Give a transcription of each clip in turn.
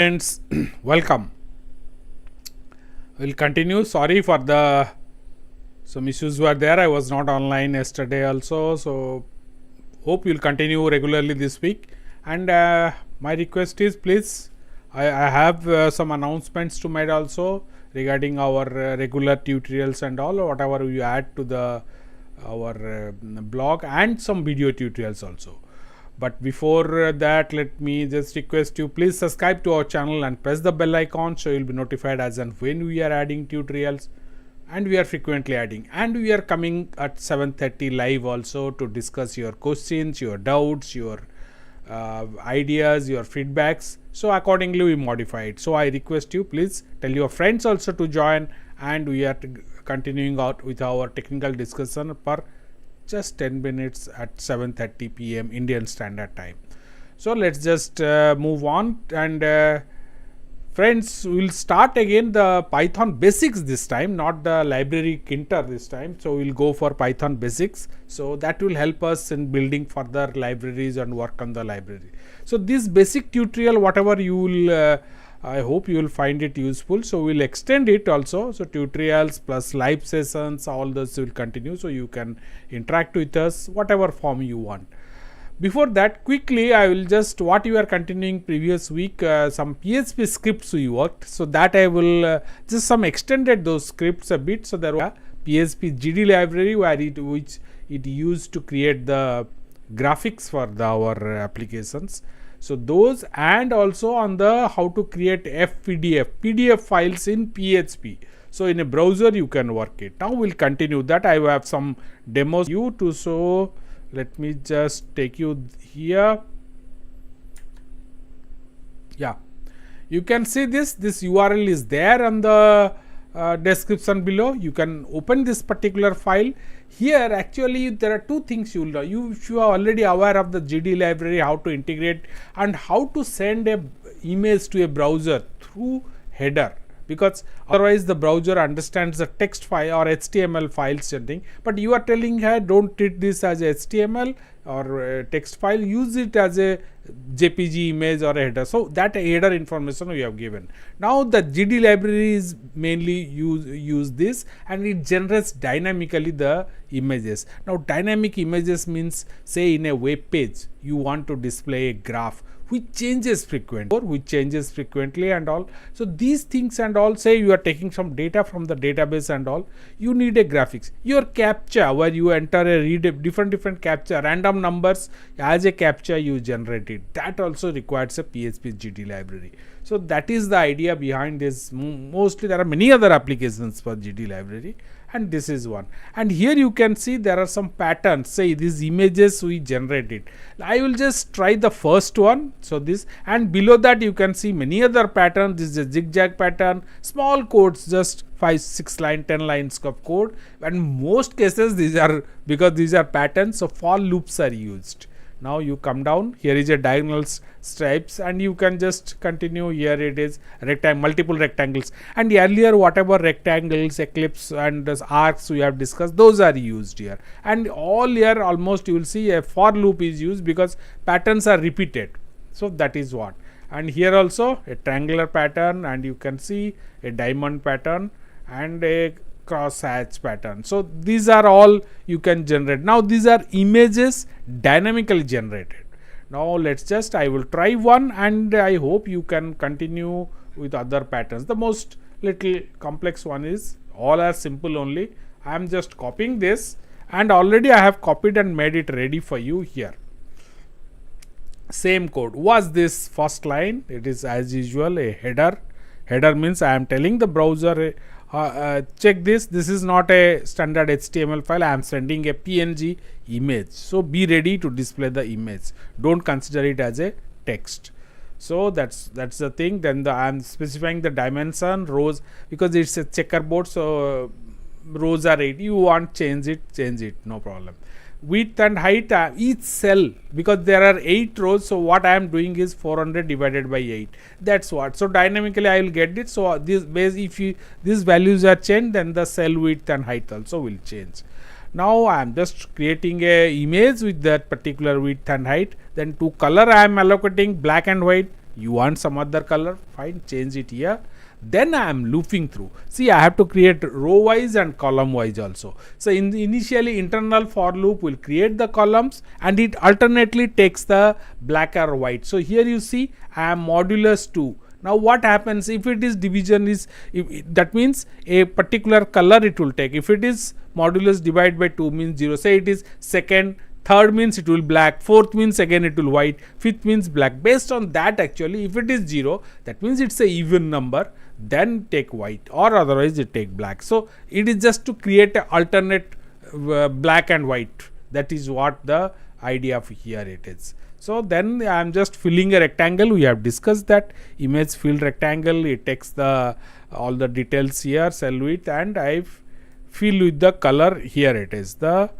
Friends, welcome. We'll continue. Sorry for the some issues were there. I was not online yesterday also, so hope you'll continue regularly this week. And my request is, please, I have some announcements to make also regarding our regular tutorials and all, whatever you add to the our blog, and some video tutorials also. But before that, let me just request you, please subscribe to our channel and press the bell icon so you'll be notified as and when we are adding tutorials, and we are frequently adding, and we are coming at 7:30 live also to discuss your questions, your doubts, your ideas, your feedbacks. So accordingly we modify it. So I request you, please tell your friends also to join, and we are continuing out with our technical discussion per just 10 minutes at 7:30 p.m. Indian Standard Time. So let's just move on, and friends, we'll start again the Python basics this time, not the library Kinter this time. So we'll go for Python basics. So that will help us in building further libraries and work on the library. So this basic tutorial, whatever you will I hope you will find it useful. So we'll extend it also. So tutorials plus live sessions, all those will continue. So you can interact with us whatever form you want. Before that, quickly I will just what you are continuing previous week, some PHP scripts we worked. So that I will just some extended those scripts a bit. So there was a PHP GD library which it used to create the graphics for our applications. So those, and also on the how to create PDF files in PHP. So in a browser you can work it. Now we'll continue that. I have some demos you to show. Let me just take you here. Yeah, you can see this URL is there on the description below. You can open this particular file. Here actually there are two things you will know. If you are already aware of the GD library, how to integrate and how to send a image to a browser through header, because otherwise the browser understands the text file or HTML file sending, but you are telling her don't treat this as a HTML or text file, use it as a JPG image or a header. So that header information we have given. Now the GD library is mainly use this, and it generates dynamically the images. Now dynamic images means, say in a web page you want to display a graph which changes frequently and all. So these things and all, say you are taking some data from the database and all, you need a graphics. Your captcha, where you enter a different captcha, random numbers as a captcha you generate it, that also requires a PHP GD library. So that is the idea behind this. Mostly there are many other applications for GD library, and this is one. And here you can see there are some patterns. Say these images we generated. I will just try the first one. So this, and below that you can see many other patterns. This is a zigzag pattern, small codes, just 5, 6 line, 10 lines of code. And most cases these are, because these are patterns, so for loops are used. Now you come down, here is a diagonal stripes, and you can just continue. Here it is multiple rectangles, and earlier whatever rectangles, ellipse and arcs we have discussed, those are used here. And all here almost you will see a for loop is used because patterns are repeated. So that is what. And here also a triangular pattern, and you can see a diamond pattern and a cross hatch pattern. So these are all you can generate. Now these are images dynamically generated. Now let's just, I will try one, and I hope you can continue with other patterns. The most little complex one is, all are simple only. I am just copying this, and already I have copied and made it ready for you here. Same code. Was this first line? It is as usual a header. Header means I am telling the browser, check this is not a standard HTML file, I am sending a PNG image, so be ready to display the image, don't consider it as a text. So that's the thing. Then I am specifying the dimension, rows, because it's a checkerboard, so rows are 8. You want change it, no problem. Width and height, each cell, because there are 8 rows, so what I am doing is 400 divided by 8. That's what. So dynamically I will get it. So this base, if these values are changed, then the cell width and height also will change. Now I am just creating a image with that particular width and height. Then to color I am allocating black and white. You want some other color, fine, change it here. Then I am looping through. See, I have to create row wise and column wise also. So in the initially internal for loop will create the columns and it alternately takes the black or white. So here you see I am modulus 2. Now what happens if it is division is, that means a particular color it will take. If it is modulus divide by 2 means 0, say it is second, third means it will black, fourth means again it will white, fifth means black. Based on that, actually if it is 0, that means it's a even number, then take white, or otherwise it take black. So it is just to create a alternate black and white. That is what the idea of here it is. So then I am just filling a rectangle. We have discussed that image filled rectangle. It takes the all the details here, cell width, and I fill with the color. Here it is the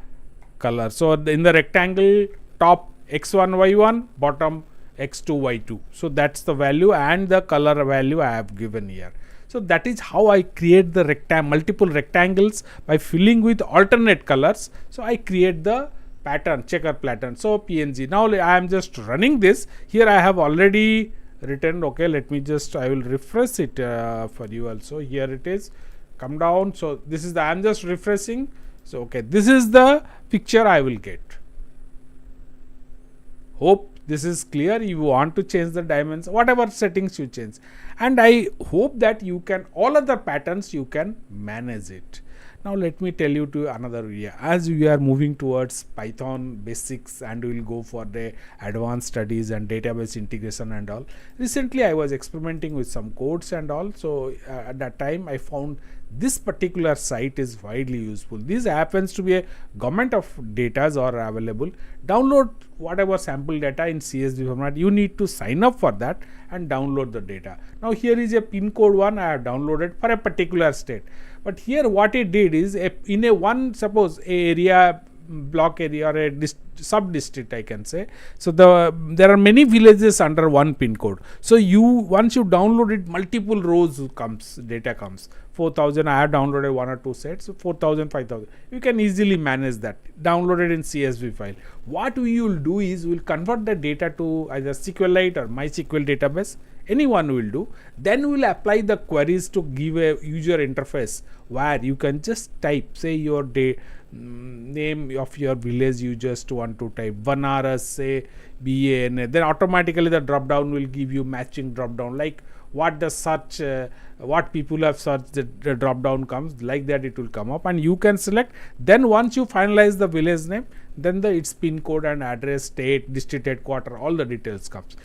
color. So in the rectangle, top x1 y1, bottom x2 y2. So that's the value and the color value I have given here. So that is how I create the multiple rectangles by filling with alternate colors. So I create the pattern, checker pattern. So PNG. Now I am just running this. Here I have already written. Okay, let me just, I will refresh it for you also. Here it is. Come down. So this is the, I am just refreshing. So okay, this is the picture I will get. Hope this is clear. You want to change the dimensions, whatever settings you change, and I hope that you can, all other patterns you can manage it. Now let me tell you to another area. As we are moving towards Python basics and we will go for the advanced studies and database integration and all. Recently I was experimenting with some codes and all. So at that time I found this particular site is widely useful. This happens to be a government of datas are available. Download whatever sample data in CSV format. You need to sign up for that and download the data. Now here is a pin code one I have downloaded for a particular state. But here what it did is in a one, suppose a area, block area or a sub district I can say. So there are many villages under one pin code. So once you download it, multiple rows comes, data comes. 4,000 I have downloaded one or two sets, so 4,000, 5,000. You can easily manage that. Download it in CSV file. What we will do is we will convert the data to either SQLite or MySQL database. Anyone will do. Then we'll apply the queries to give a user interface where you can just type, say your name of your village, you just want to type Banaras, say BAN, then automatically the drop down will give you matching drop down, like what the search, what people have searched, the drop down comes like that, it will come up and you can select. Then once you finalize the village name, then its pin code and address, state, district headquarter, all the details comes.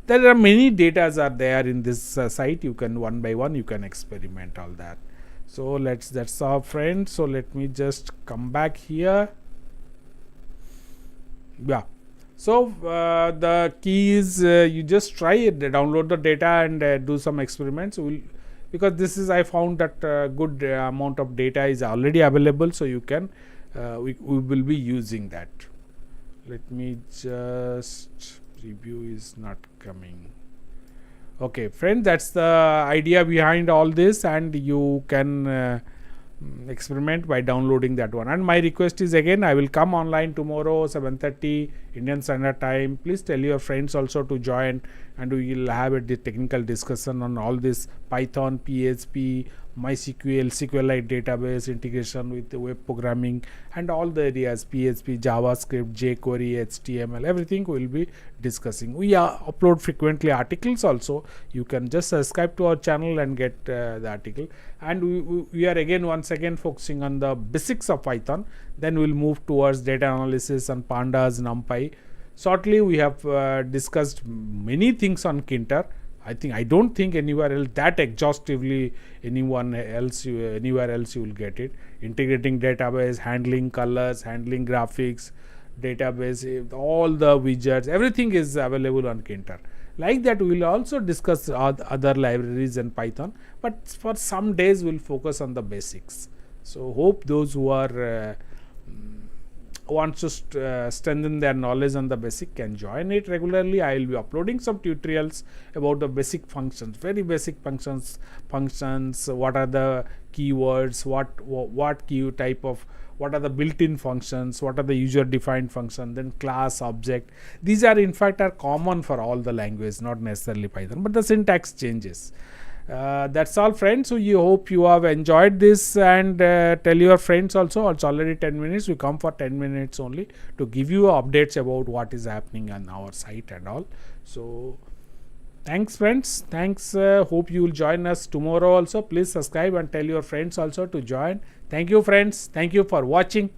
There are many datas are there in this site. You can one by one you can experiment all that. So that's our friend. So let me just come back here. Yeah. So the key is you just try it, download the data and do some experiments. Because this is, I found that good amount of data is already available, so you can we will be using that. Let me just, preview is not coming. Okay, friend, that's the idea behind all this, and you can experiment by downloading that one. And my request is, again, I will come online tomorrow 7:30 Indian Standard Time. Please tell your friends also to join, and we will have a technical discussion on all this Python, PHP, MySQL, SQLite database integration with web programming and all the areas, PHP, JavaScript, jQuery, HTML, everything we will be discussing. We upload frequently articles also. You can just subscribe to our channel and get the article. And we are again once again focusing on the basics of Python. Then we'll move towards data analysis and pandas, NumPy. Shortly we have discussed many things on Kinter. I don't think anywhere else that exhaustively anywhere else you will get it. Integrating database, handling colors, handling graphics, database, all the widgets, everything is available on Kinter. Like that, we will also discuss other libraries in Python, but for some days we'll focus on the basics. So hope those who are wants to strengthen their knowledge on the basic can join it regularly. I will be uploading some tutorials about the basic functions, very basic functions. What are the keywords, what key type of, what are the built-in functions, what are the user defined function, then class, object. These are in fact are common for all the languages, not necessarily Python, but the syntax changes. That's all, friends. So you hope you have enjoyed this, and tell your friends also. It's already 10 minutes. We come for 10 minutes only to give you updates about what is happening on our site and all. So thanks, friends. Thanks. Hope you will join us tomorrow also. Please subscribe and tell your friends also to join. Thank you, friends. Thank you for watching.